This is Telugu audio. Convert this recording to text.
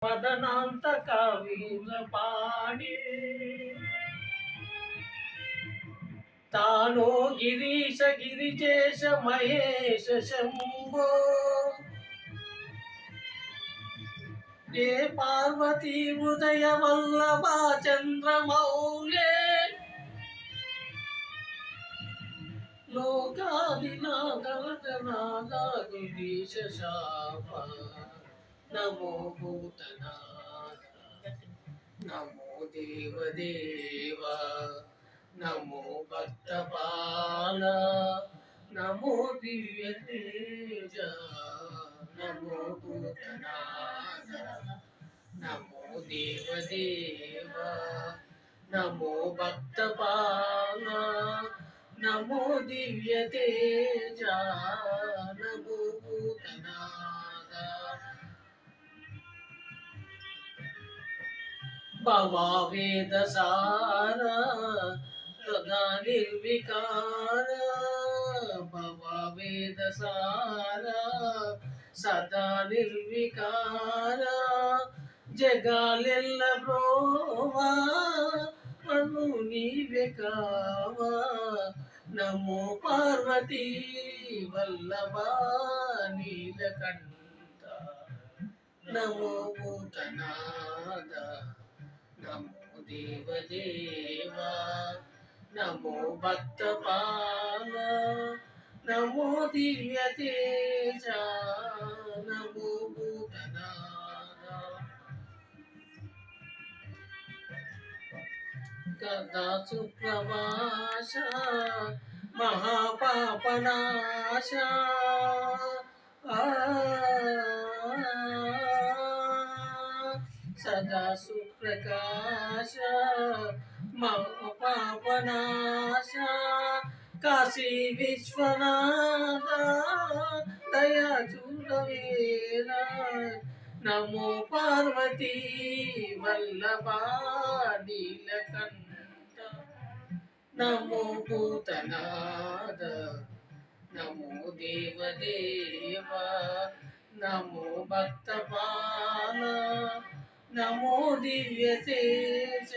మదనాంత కవీర పాడి తానో గిరీశ గిరిజేశ మహేశ శంభో ఏ పార్వతీ ఉదయ వల్లభా చంద్రమౌళే లోకాదినాథ గిరీశ శాప నమో భూతనాథ నమో దేవదేవ నమో భక్తపాల నమో దివ్య తేజ నమో భూతనాథ నమో దేవదేవ నమో భక్తపాల నమో దివ్య తేజ నమో భూతనాథ భవావేద సార సదా నిర్వికార భవావేద సార సదా నిర్వికార జగాలెల్ల బ్రోవా అను నీవే కావా నమో పార్వతీ వల్లభా నీలకంఠ నమో భూతనాథ నమో దేవదేవ నమో భక్తపాల నమో దివ్య తేజ నమో భూతనాథ కదా సుప్రభాష మహాపాపనాశ సదా సుప్రకాశ మహాపాపనాశ కాశీ విశ్వనాథ దయా చూడవేలా నమో పార్వతీ వల్లభా నీలకంఠ నమో భూతనాథ నమో దేవదేవ నమో భక్తపాల నమో దివ్య తేజ